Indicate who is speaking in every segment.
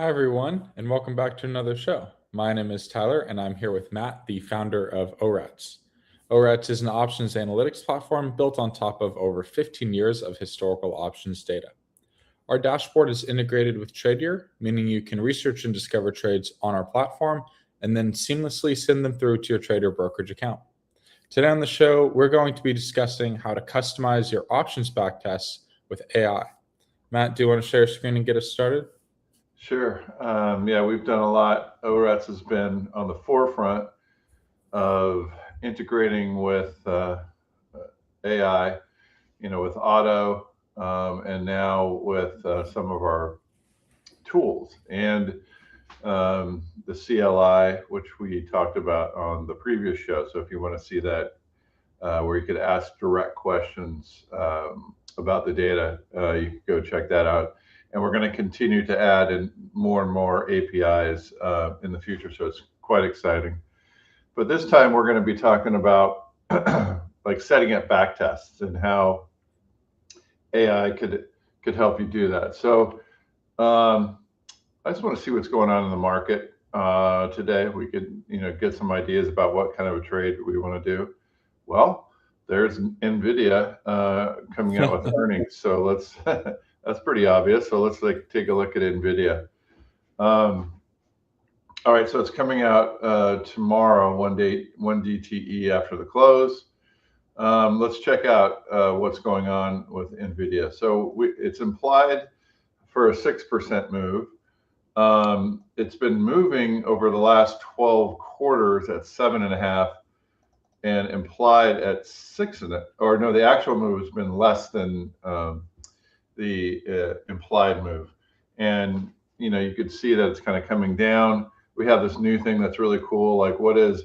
Speaker 1: Hi, everyone, and welcome back to another show. My name is Tyler, and I'm here with Matt, the founder of ORATS. ORATS is an options analytics platform built on top of over 15 years of historical options data. Our dashboard is integrated with Tradier, meaning you can research and discover trades on our platform and then seamlessly send them through to your trader brokerage account. Today on the show, we're going to be discussing how to customize your options backtests with AI. Matt, do you want to share your screen and get us started?
Speaker 2: Sure. Yeah, we've done a lot. ORATS has been on the forefront of integrating with AI, with auto, and now with some of our tools and the CLI, which we talked about on the previous show. So if you want to see that, where you could ask direct questions about the data, you could go check that out. And we're going to continue to add in more and more APIs in the future, so it's quite exciting. But this time we're going to be talking about like setting up backtests and how AI could help you do that. So I just want to see what's going on in the market today. We could get some ideas about what kind of a trade we want to do. Well, there's NVIDIA coming out with earnings, so let's that's pretty obvious. So let's take a look at NVIDIA. All right, so it's coming out tomorrow, one DTE after the close. Let's check out what's going on with NVIDIA. So it's implied for a 6% move. It's been moving over the last 12 quarters at 7.5%. And implied at 6, or no, the actual move has been less than the implied move. And you could see that it's kind of coming down. We have this new thing that's really cool, like what is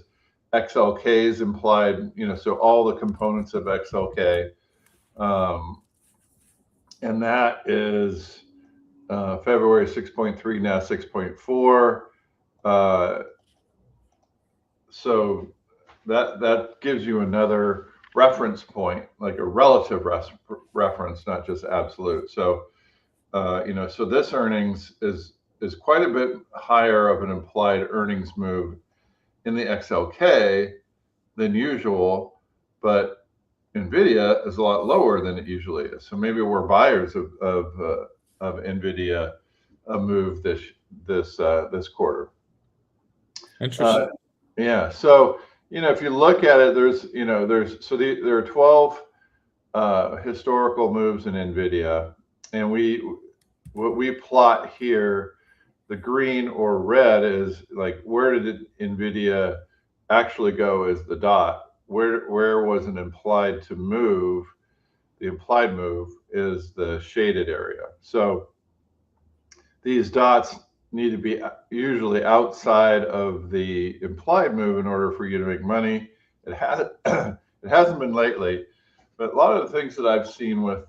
Speaker 2: XLK's implied, so all the components of XLK. And that is February 6.3, now 6.4. So that gives you another reference point, like a relative reference, not just absolute. So so this earnings is quite a bit higher of an implied earnings move in the XLK than usual, but NVIDIA is a lot lower than it usually is. So maybe we're buyers of NVIDIA move this quarter.
Speaker 1: Interesting.
Speaker 2: Yeah. So if you look at it, there are 12 historical moves in NVIDIA, and what we plot here, the green or red is like where did NVIDIA actually go as the dot? Where was an implied to move? The implied move is the shaded area. So these dots need to be usually outside of the implied move in order for you to make money. It hasn't been lately, but a lot of the things that I've seen with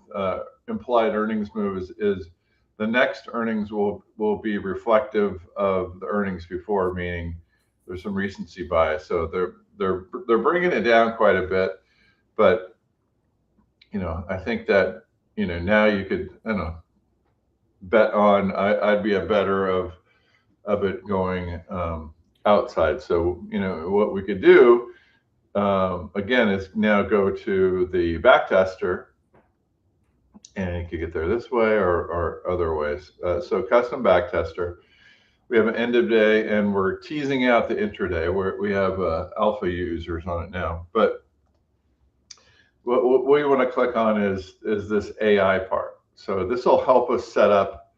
Speaker 2: implied earnings moves is the next earnings will be reflective of the earnings before, meaning there's some recency bias. So they're bringing it down quite a bit, but I think that now you could bet on. I'd be a better of it going outside. So what we could do again is now go to the backtester, and you could get there this way or other ways. So custom backtester, we have an end of day, and we're teasing out the intraday where we have alpha users on it now. But what we want to click on is this AI part. So this will help us set up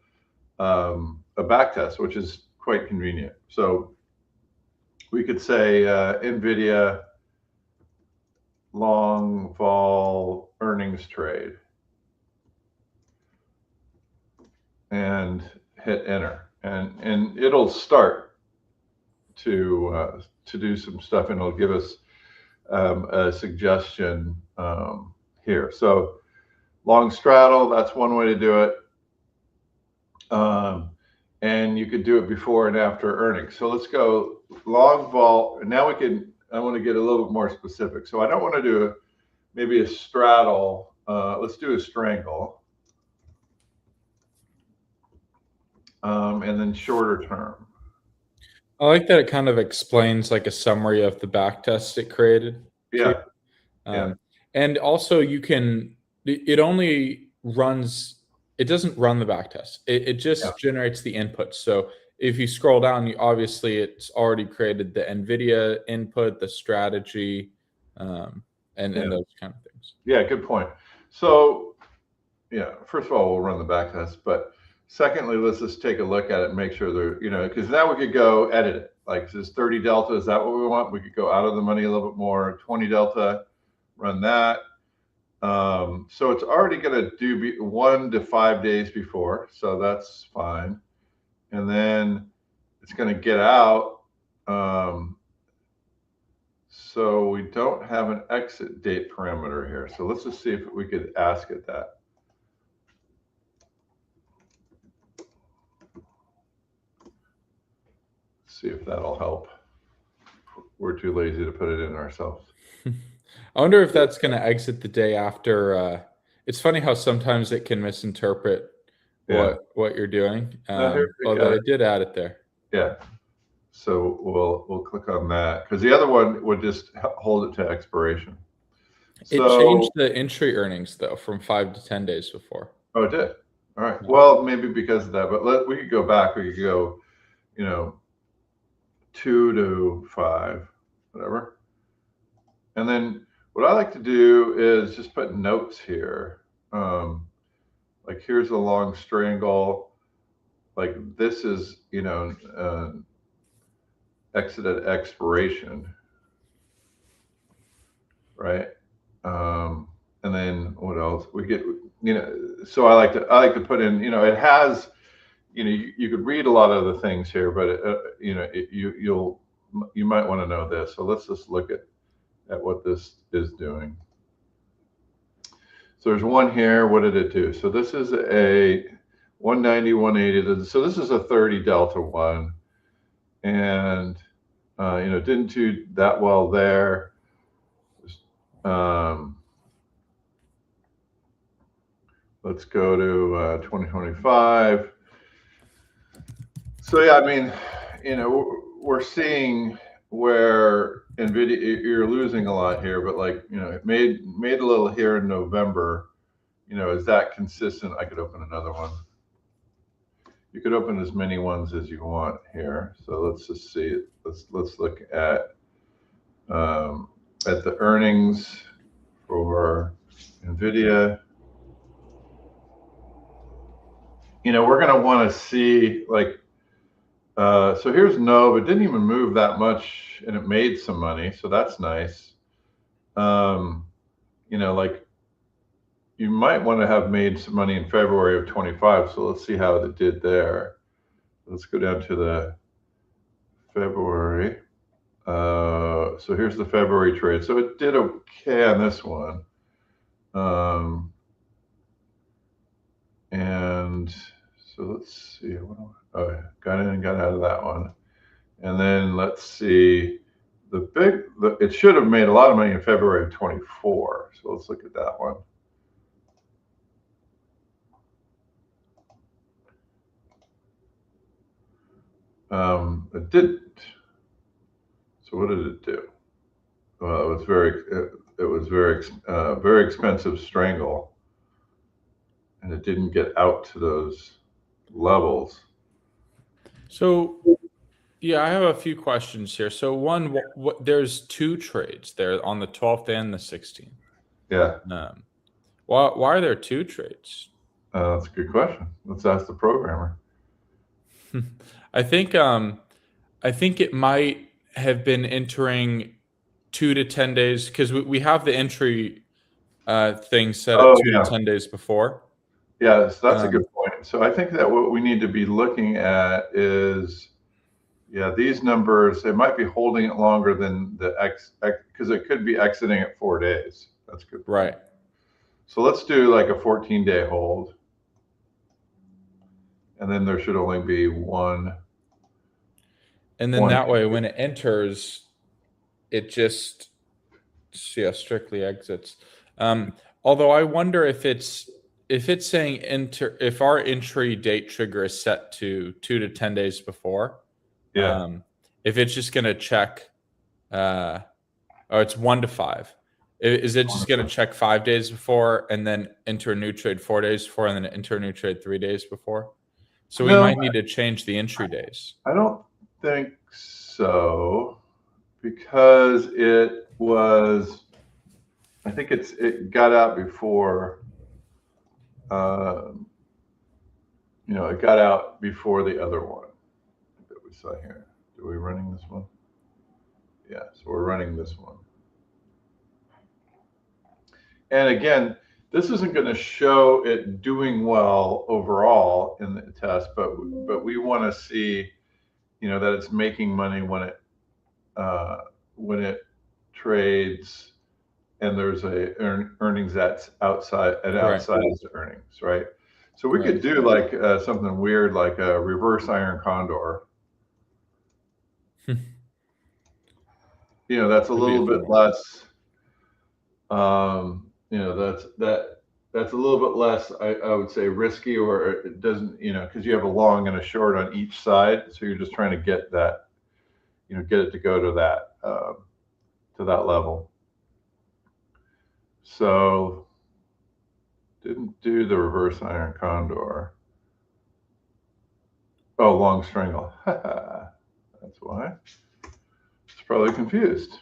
Speaker 2: a backtest, which is quite convenient. So we could say NVIDIA long vol earnings trade and hit enter, and it'll start to do some stuff, and it'll give us a suggestion here. So long straddle, that's one way to do it. And you could do it before and after earnings. So let's go long vol. Now I want to get a little bit more specific. So I don't want to do maybe a straddle. Let's do a strangle. and then shorter term.
Speaker 1: I like that it kind of explains like a summary of the back tests it created too.
Speaker 2: Yeah, yeah,
Speaker 1: And also you can, it only runs, it doesn't run the back test. It
Speaker 2: yeah,
Speaker 1: just generates the inputs. So if you scroll down, you obviously it's already created the NVIDIA input, the strategy, um,
Speaker 2: yeah,
Speaker 1: and those kind of things.
Speaker 2: yeah. Good point. So, yeah, first of all, we'll run the back test, but secondly, let's just take a look at it and make sure they're, because now we could go edit it. Like, is this 30 delta? Is that what we want? We could go out of the money a little bit more. 20 delta, run that. So it's already going to do 1 to 5 days before, so that's fine. And then it's going to get out. So we don't have an exit date parameter here. So let's just see if we could ask it that. See if that'll help. We're too lazy to put it in ourselves.
Speaker 1: I wonder if that's going to exit the day after. It's funny how sometimes it can misinterpret
Speaker 2: Yeah.
Speaker 1: what you're doing.
Speaker 2: No, here we
Speaker 1: Although
Speaker 2: got
Speaker 1: I
Speaker 2: it.
Speaker 1: did add it there.
Speaker 2: Yeah. So we'll click on that because the other one would just hold it to expiration.
Speaker 1: It
Speaker 2: So,
Speaker 1: changed the entry earnings though from 5 to 10 days before.
Speaker 2: oh, it did. All right.
Speaker 1: Yeah.
Speaker 2: Well, maybe because of that, but we could go back. We could go, you know, 2 to 5, whatever. And then what I like to do is just put notes here. Like here's a long strangle. Like this is, exit at expiration, right? And then what else? We get, so I like to put in, it has, you could read a lot of the things here, but you might want to know this. So let's just look at what this is doing. So there's one here. What did it do? So this is a 190, 180. So this is a 30 delta one, and didn't do that well there. Um, let's go to 2025. So yeah, I mean, we're seeing where NVIDIA, you're losing a lot here, but like, it made a little here in November. Is that consistent? I could open another one. You could open as many ones as you want here. So let's just see it. Let's look at the earnings for NVIDIA. We're going to want to see like, so here's Nova. It didn't even move that much and it made some money. So that's nice. Like you might want to have made some money in February of 25. So let's see how it did there. Let's go down to the February. So here's the February trade. So it did okay on this one. And so let's see. Oh, got in and got out of that one. And then let's see. It should have made a lot of money in February of 24. So let's look at that one. It didn't. So what did it do? Well, it was very expensive strangle, and it didn't get out to those levels.
Speaker 1: So yeah, I have a few questions here. So one, there's two trades there on the 12th and the 16th.
Speaker 2: Yeah,
Speaker 1: Why are there two trades?
Speaker 2: that's a good question. Let's ask the programmer.
Speaker 1: I think it might have been entering 2 to 10 days because we have the entry thing set at
Speaker 2: Oh
Speaker 1: 2 to 10 days before.
Speaker 2: yes, that's a good point. So I think that what we need to be looking at is, yeah, these numbers. They might be holding it longer than the X because it could be exiting at 4 days. That's good.
Speaker 1: Right.
Speaker 2: So let's do like a 14-day hold. And then there should only be one.
Speaker 1: And then that way, when it enters, it just strictly exits. Although I wonder if it's if it's saying if our entry date trigger is set to 2 to 10 days before,
Speaker 2: Yeah.
Speaker 1: if it's just going to check, or it's 1 to 5, is it just going to check 5 days before and then enter a new trade 4 days before and then enter a new trade 3 days before? So we
Speaker 2: No,
Speaker 1: might need to change the entry days.
Speaker 2: I don't think so, because I think it got out before, it got out before the other one that we saw here. Are we running this one? Yeah, so we're running this one. And again, this isn't going to show it doing well overall in the test, but we want to see, that it's making money when it trades and there's earnings that's outsized earnings, right? So we could do like something weird, like a reverse iron condor. That's a little bit less. That's a little bit less, I would say, risky, or it doesn't, because you have a long and a short on each side, so you're just trying to get that, get it to go to that level. So didn't do the reverse iron condor. Oh, long strangle. That's why. It's probably confused.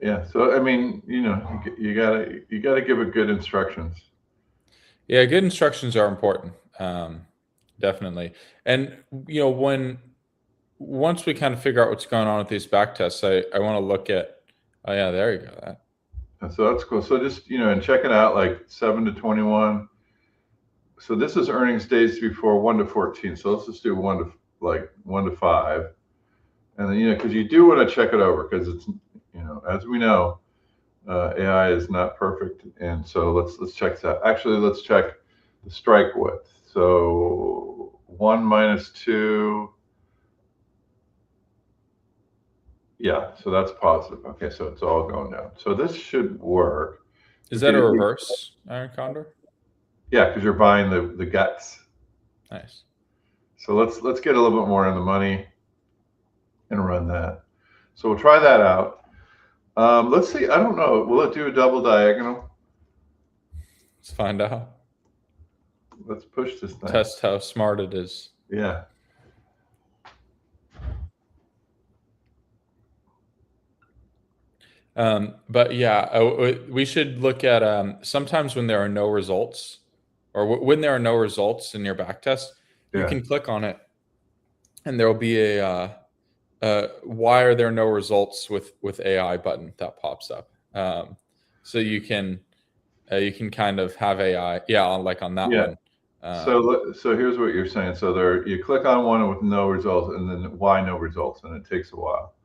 Speaker 2: Yeah. So I mean, you gotta give it good instructions.
Speaker 1: Yeah, good instructions are important, definitely. And once we kind of figure out what's going on with these back tests, I want to look at. Oh yeah, there you go.
Speaker 2: So that's cool. So just and check it out, like 7 to 21. So this is earnings days before 1 to 14. So let's just do 1 to 5, and then because you do want to check it over, because it's as we know, AI is not perfect, and so let's check that. Actually, let's check the strike width. So 1 minus 2. Yeah, so that's positive. Okay, so it's all going down. So this should work.
Speaker 1: Is that a reverse iron condor?
Speaker 2: Yeah, because you're buying the guts.
Speaker 1: Nice.
Speaker 2: So let's get a little bit more in the money and run that. So we'll try that out. Let's see. I don't know. Will it do a double diagonal?
Speaker 1: Let's find out.
Speaker 2: Let's push this thing.
Speaker 1: Test how smart it is.
Speaker 2: Yeah.
Speaker 1: But yeah, we should look at sometimes when there are no results, or when there are no results in your backtest, you can click on it, and there will be a why are there no results with AI button that pops up. So you can kind of have AI, like on that one.
Speaker 2: So here's what you're saying. So you click on one with no results, and then why no results, and it takes a while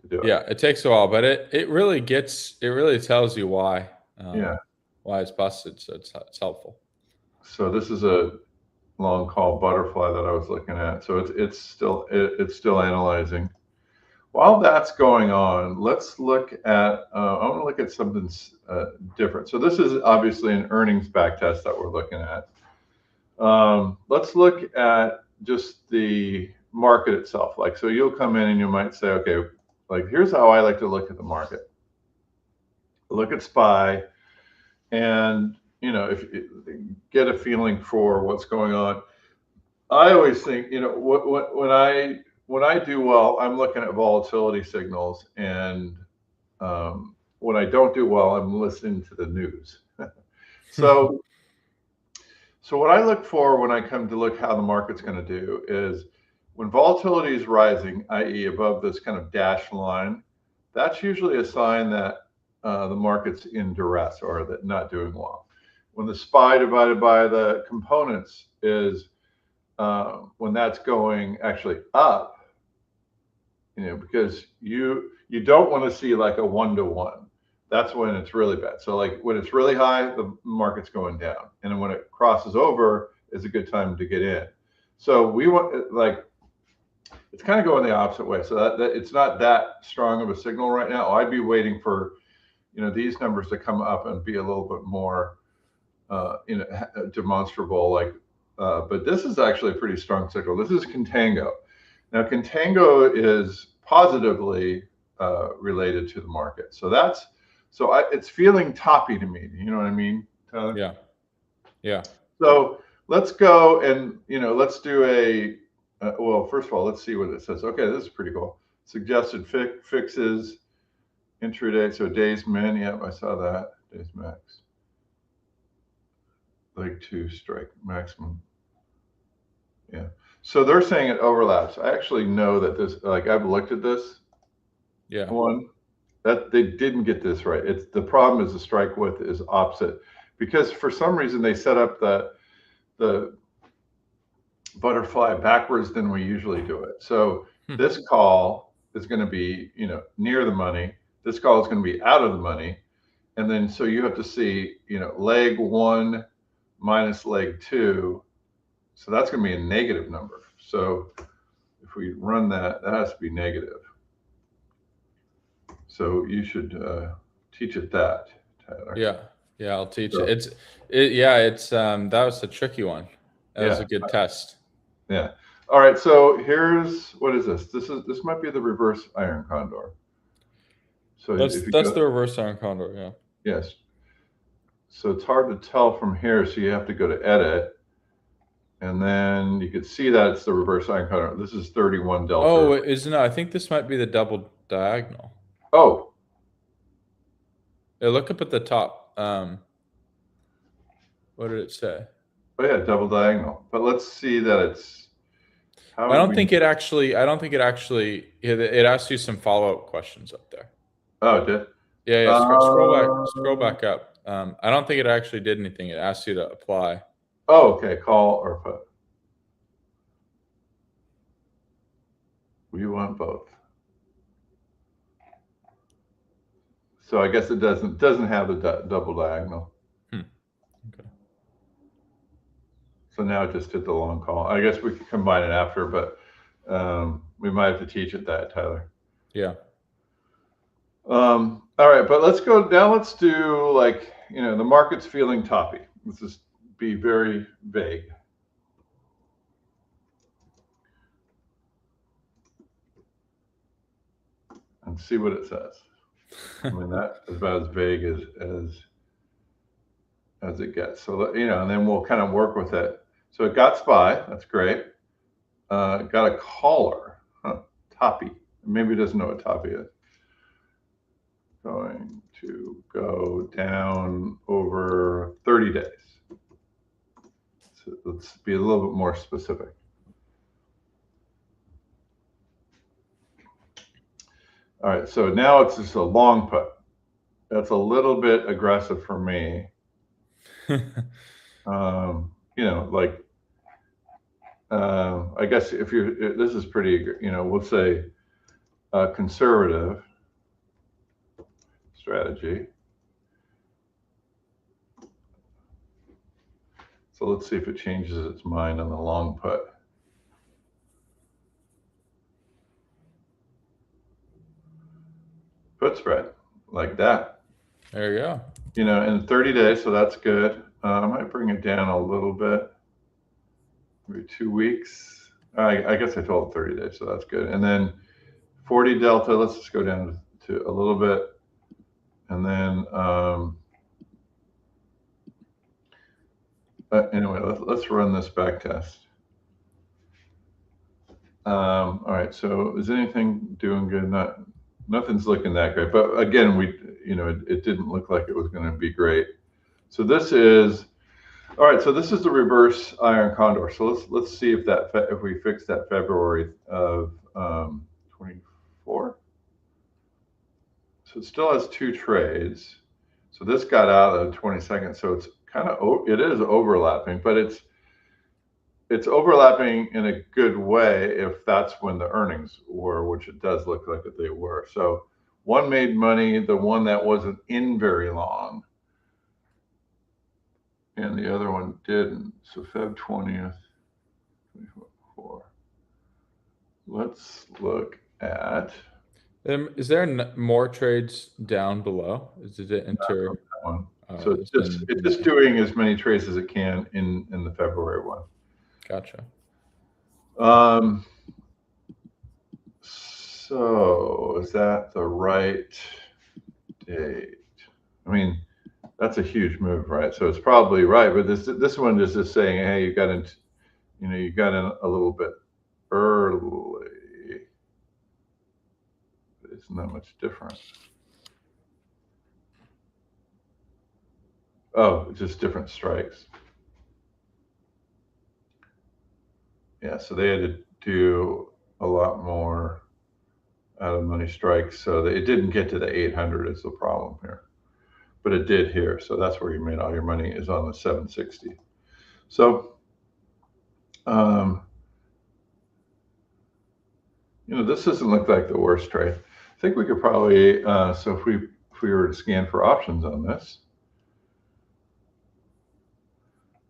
Speaker 2: to do it.
Speaker 1: Yeah, it takes a while, but it really tells you why. Why it's busted. So it's helpful.
Speaker 2: So this is a long call butterfly that I was looking at. So it's still analyzing. While that's going on, let's look at. I want to look at something different. So this is obviously an earnings backtest that we're looking at. Let's look at just the market itself. So you'll come in and you might say, okay, here's how I like to look at the market. Look at SPY, and if you get a feeling for what's going on. I always think, when I do well, I'm looking at volatility signals, and when I don't do well, I'm listening to the news. So what I look for when I come to look how the market's going to do is when volatility is rising, i.e. above this kind of dashed line, that's usually a sign that the market's in duress or that not doing well. When the SPY divided by the components is when that's going actually up, because you don't want to see like a 1-to-1. That's when it's really bad. So when it's really high, the market's going down, and then when it crosses over, is a good time to get in. So we want it's kind of going the opposite way. So that it's not that strong of a signal right now. I'd be waiting for these numbers to come up and be a little bit more, demonstrable. But this is actually a pretty strong signal. This is contango. Now, contango is positively related to the market. It's feeling toppy to me. You know what I mean, Tyler?
Speaker 1: Yeah. Yeah.
Speaker 2: So let's go and, let's do well, first of all, let's see what it says. Okay, this is pretty cool. Suggested fixes, intraday, so days min. Yep, I saw that. Days max. Leg 2 strike maximum. Yeah. So they're saying it overlaps. I actually know that this, I've looked at this one, that they didn't get this right. The problem is the strike width is opposite, because for some reason they set up the butterfly backwards than we usually do it. So this call is going to be, near the money. This call is going to be out of the money. And then, so you have to see, leg 1 minus leg 2. So that's going to be a negative number. So if we run that, that has to be negative. So you should teach it that, Tyler.
Speaker 1: Yeah. Yeah, I'll teach it. It's that was a tricky one. That was a good test.
Speaker 2: Yeah. All right. So what is this? This might be the reverse iron condor. So
Speaker 1: that's the reverse iron condor. Yeah.
Speaker 2: Yes. So it's hard to tell from here. So you have to go to edit, and then you can see that it's the reverse iron condor. This is 31 delta.
Speaker 1: Oh, isn't it? I think this might be the double diagonal.
Speaker 2: Oh.
Speaker 1: Yeah, look up at the top. What did it say?
Speaker 2: Oh yeah, double diagonal. But let's see that it's.
Speaker 1: I don't think it actually. It asks you some follow-up questions up there.
Speaker 2: Oh, it did?
Speaker 1: Yeah. Scroll back up. I don't think it actually did anything. It asked you to apply.
Speaker 2: Oh, okay. Call or put. We want both. So I guess it doesn't have the double diagonal.
Speaker 1: Okay.
Speaker 2: So now it just did the long call. I guess we could combine it after, but we might have to teach it that, Tyler.
Speaker 1: Yeah.
Speaker 2: All right, but let's go down. Let's do the market's feeling toppy. Let's just be very vague. And see what it says. I mean, that's about as vague as it gets. So, and then we'll kind of work with it. So it got SPY. That's great. It got a caller. Toppy. Maybe it doesn't know what toppy is. Going to go down over 30 days. So let's be a little bit more specific. All right, so now it's just a long put. That's a little bit aggressive for me. I guess this is pretty, we'll say conservative strategy. So let's see if it changes its mind on the long put. Put spread like that.
Speaker 1: There you go.
Speaker 2: In 30 days, so that's good. I might bring it down a little bit, maybe 2 weeks. I guess I told 30 days, so that's good. And then 40 delta, let's just go down to a little bit. And then, anyway, let's run this back test. All right, so is anything doing good? Nothing's looking that great, but again, it didn't look like it was going to be great. So this is, all right. So this is the reverse iron condor. So let's see if we fix that February of 24. So it still has 2 trades. So this got out of the 22nd. So it's it is overlapping, but it's overlapping in a good way if that's when the earnings were, which it does look like that they were. So one made money, the one that wasn't in very long, and the other one didn't. So Feb 20th, 24. Let's look at.
Speaker 1: Is there more trades down below? Did it enter?
Speaker 2: That one. So it's
Speaker 1: been
Speaker 2: just doing as many trades as it can in the February one.
Speaker 1: Gotcha.
Speaker 2: So is that the right date? I mean, that's a huge move, right? So it's probably right, but this one is just saying, hey, you got in a little bit early. Isn't that much different? Oh, just different strikes. Yeah, so they had to do a lot more out of money strikes, so it didn't get to the 800 is the problem here, but it did here. So that's where you made all your money, is on the 760. So, this doesn't look like the worst trade. I think we could probably, so if we were to scan for options on this.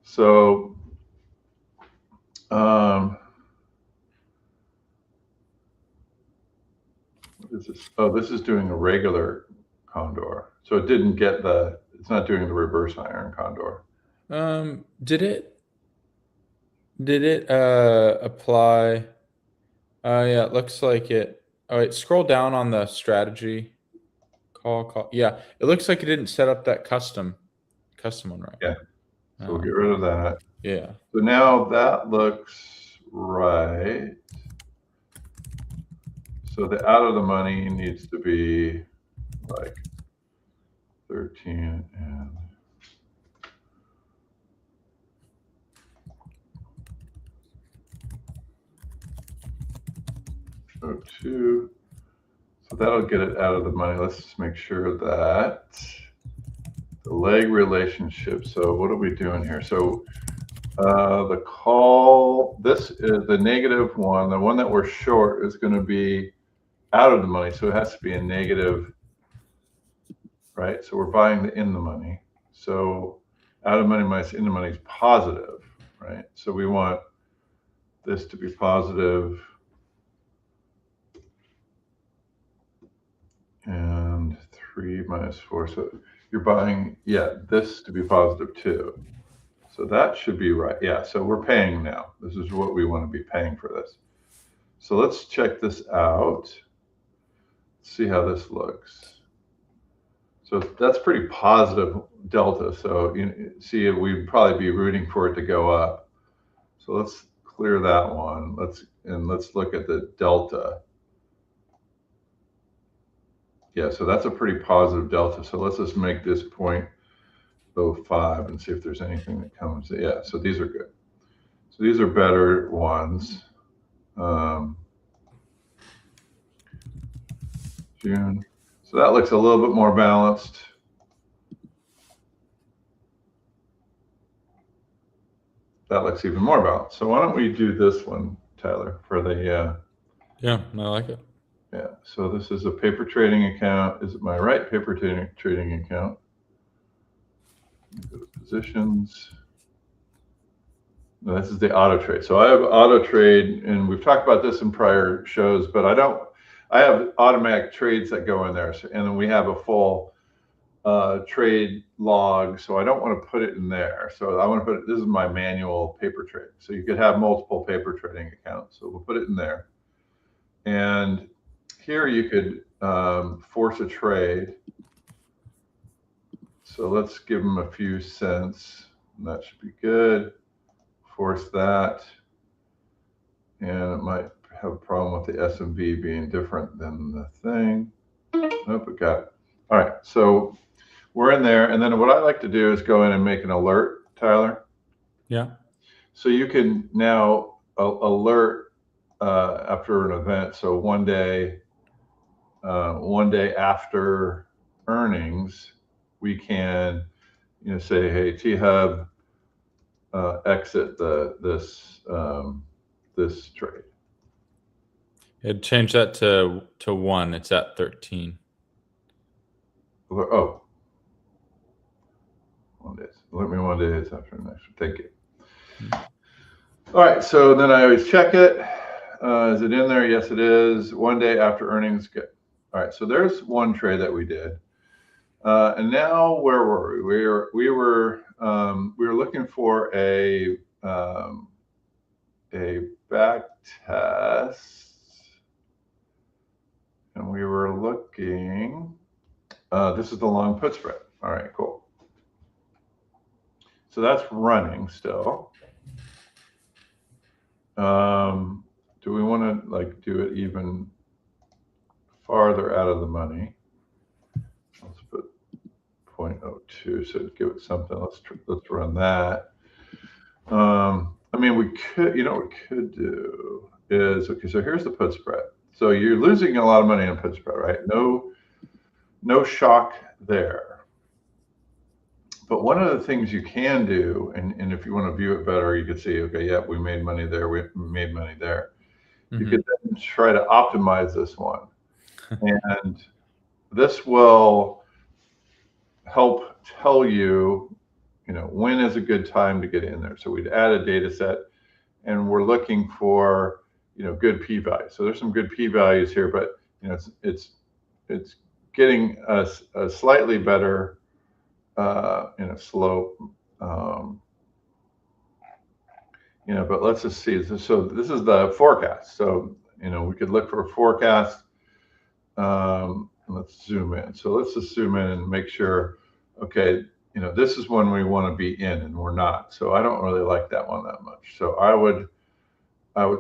Speaker 2: So, what is this? Oh, this is doing a regular condor. So it didn't get it's not doing the reverse iron condor.
Speaker 1: Did it apply? Yeah, it looks like it. Oh, wait, scroll down on the strategy call. Yeah, it looks like it didn't set up that custom one right.
Speaker 2: Yeah. So we'll get rid of that.
Speaker 1: Yeah.
Speaker 2: So now that looks right. So the out of the money needs to be like 13 and 02. So that'll get it out of the money. Let's just make sure that the leg relationship. So what are we doing here? So the call, this is the negative one. The one that we're short is going to be out of the money. So it has to be a negative, right? So we're buying in the money. So out of money minus in the money is positive, right? So we want this to be positive and 3 minus 4. So you're buying, this to be positive too. So that should be right. Yeah, so we're paying now. This is what we want to be paying for this. So let's check this out. See how this looks. So that's pretty positive delta. So you see, we'd probably be rooting for it to go up. So let's clear that one. Let's look at the delta. Yeah, so that's a pretty positive delta. So let's just make this 0.05 and see if there's anything that comes. Yeah, so these are good. So these are better ones. June. So that looks a little bit more balanced. That looks even more balanced. So why don't we do this one, Tyler, for the
Speaker 1: Yeah, I like it.
Speaker 2: Yeah, so this is a paper trading account. Is it my right paper trading account? Go to positions. No, this is the auto trade. So I have auto trade, and we've talked about this in prior shows, but I have automatic trades that go in there. So, and then we have a full trade log. So I don't want to put it in there. So I want to put it, this is my manual paper trade. So you could have multiple paper trading accounts. So we'll put it in there. And here you could force a trade. So let's give them a few cents. And that should be good. Force that. And it might have a problem with the SMB being different than the thing. Nope, it got it. All right, so we're in there. And then what I like to do is go in and make an alert, Tyler.
Speaker 1: Yeah.
Speaker 2: So you can now alert after an event. So one day after earnings, we can, say, hey, T-Hub, exit this trade.
Speaker 1: It changed that to 1. It's at 13.
Speaker 2: Oh, 1 day. Let me 1 day after next. Thank you. All right, so then I always check it. Is it in there? Yes, it is. 1 day after earnings. Good. All right, so there's one trade that we did. And now where were we? We were looking for a back test, and we were looking. This is the long put spread. All right, cool. So that's running still. Do we want to like do it even farther out of the money? Let's put 0.02, so give it something. Let's run that. I mean, we could, what we could do is, okay, so here's the put spread. So you're losing a lot of money on put spread, right? No shock there. But one of the things you can do, and if you want to view it better, you could see, okay, yeah, we made money there, we made money there. You could then try to optimize this one. And this will help tell you, when is a good time to get in there. So we'd add a data set, and we're looking for, good p-values. So there's some good p-values here, but it's getting us a slightly better slope. But let's just see. So this is the forecast. So we could look for a forecast. Let's zoom in. So let's just zoom in and make sure. Okay, this is when we want to be in, and we're not. So I don't really like that one that much. So I would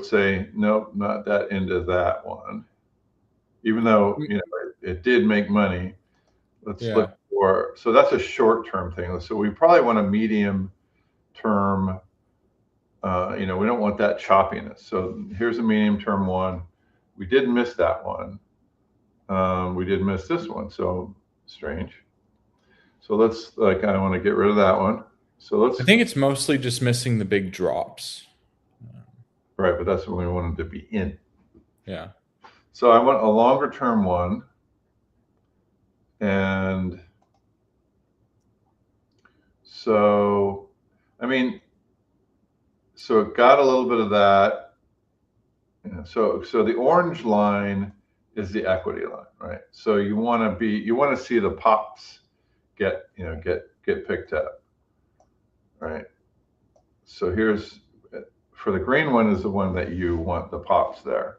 Speaker 2: say nope, not that into that one. Even though it did make money. Let's look for. So that's a short-term thing. So we probably want a medium-term. We don't want that choppiness. So here's a medium-term one. We did miss that one. We did miss this one. So strange. So I want to get rid of that one. So
Speaker 1: I think it's mostly just missing the big drops.
Speaker 2: Right, but that's when we wanted to be in.
Speaker 1: Yeah.
Speaker 2: So I want a longer term one. And so, so it got a little bit of that. So the orange line is the equity line, right? So you want to see the pops get picked up, right? So here's, for the green one is the one that you want the pops there.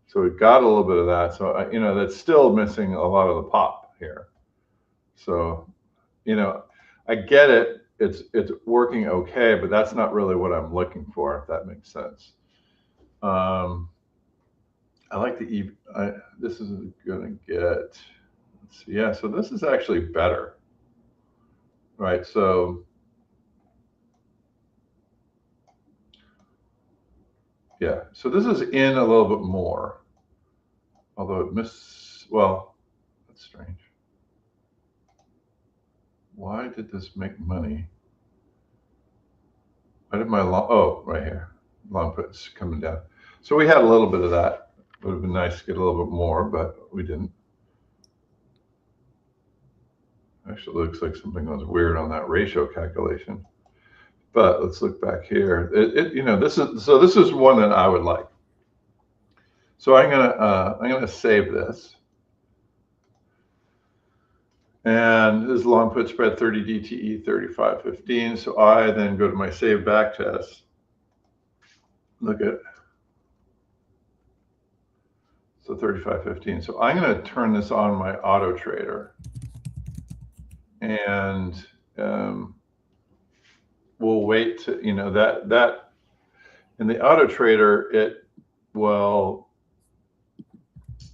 Speaker 2: So we got a little bit of that. So, that's still missing a lot of the pop here. So, I get it. It's working okay, but that's not really what I'm looking for, if that makes sense. I like the this is going to get, let's see, yeah, so this is actually better, right? So, yeah, so this is in a little bit more, although it missed, well, that's strange. Why did this make money? Why did my right here, long puts coming down. So we had a little bit of that. Would have been nice to get a little bit more, but we didn't. Actually, looks like something was weird on that ratio calculation. But let's look back here. This is one that I would like. So I'm gonna save this. And this is long put spread 30 DTE 3515. So I then go to my save back test. Look at, so 3515. So I'm going to turn this on my auto trader, and we'll wait to, that in the auto trader, it will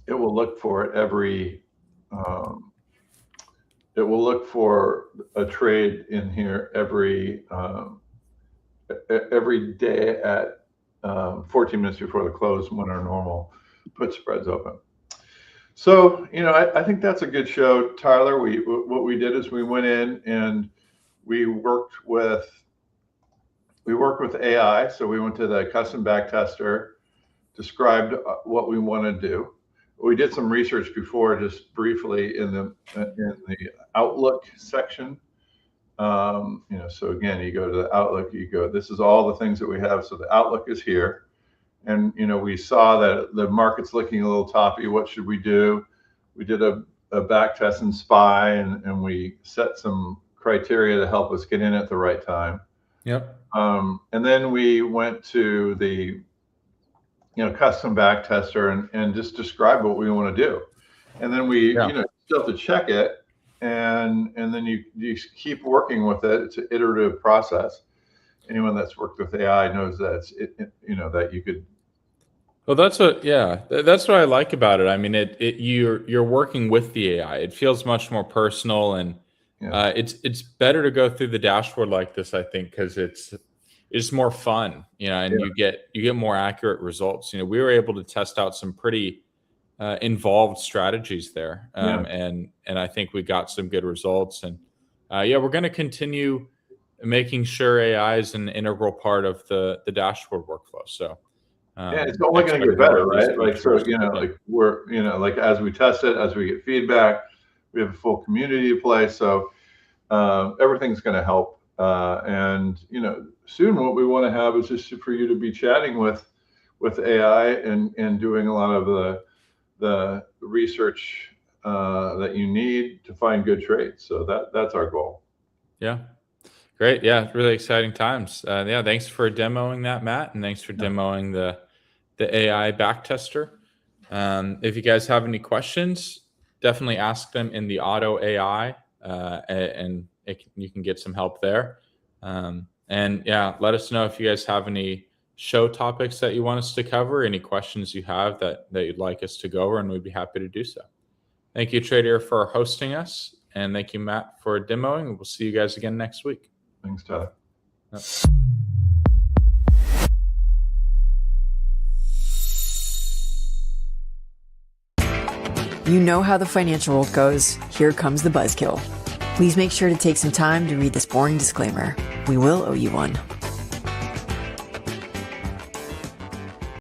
Speaker 2: look for it every, it will look for a trade in here every day at 14 minutes before the close, when our normal put spreads open. So, I think that's a good show, Tyler. What we did is we went in and we worked with AI. So we went to the custom back tester, described what we want to do. We did some research before, just briefly in the Outlook section. So again, you go to the Outlook, this is all the things that we have. So the Outlook is here. And, we saw that the market's looking a little toppy. What should we do? we did a back test in SPY, and we set some criteria to help us get in at the right time.
Speaker 1: Yep.
Speaker 2: And then we went to the custom back tester and just describe what we want to do. And then we, still have to check it, and then you keep working with it. It's an iterative process. Anyone that's worked with AI knows that that you could.
Speaker 1: Well, that's what I like about it. I mean, you're working with the AI. It feels much more personal, and it's better to go through the dashboard like this, I think, because it's more fun, and you get more accurate results. We were able to test out some pretty involved strategies there, and I think we got some good results. And we're going to continue making sure AI is an integral part of the dashboard workflow. So
Speaker 2: it's only going to get better, right? Like, so like we're like, as we test it, as we get feedback, we have a full community to play. So everything's going to help. And soon what we want to have is just for you to be chatting with AI and doing a lot of the research that you need to find good trades. So that's our goal.
Speaker 1: Yeah. Great. Yeah. Really exciting times. Thanks for demoing that, Matt. And thanks for demoing the AI backtester. If you guys have any questions, definitely ask them in the auto AI, and you can get some help there. Let us know if you guys have any show topics that you want us to cover, any questions you have that you'd like us to go over, and we'd be happy to do so. Thank you, Trader, for hosting us, and thank you, Matt, for demoing. We'll see you guys again next week.
Speaker 2: Thanks, Tyler.
Speaker 1: Yep.
Speaker 3: You know how the financial world goes. Here comes the buzzkill. Please make sure to take some time to read this boring disclaimer. We will owe you one.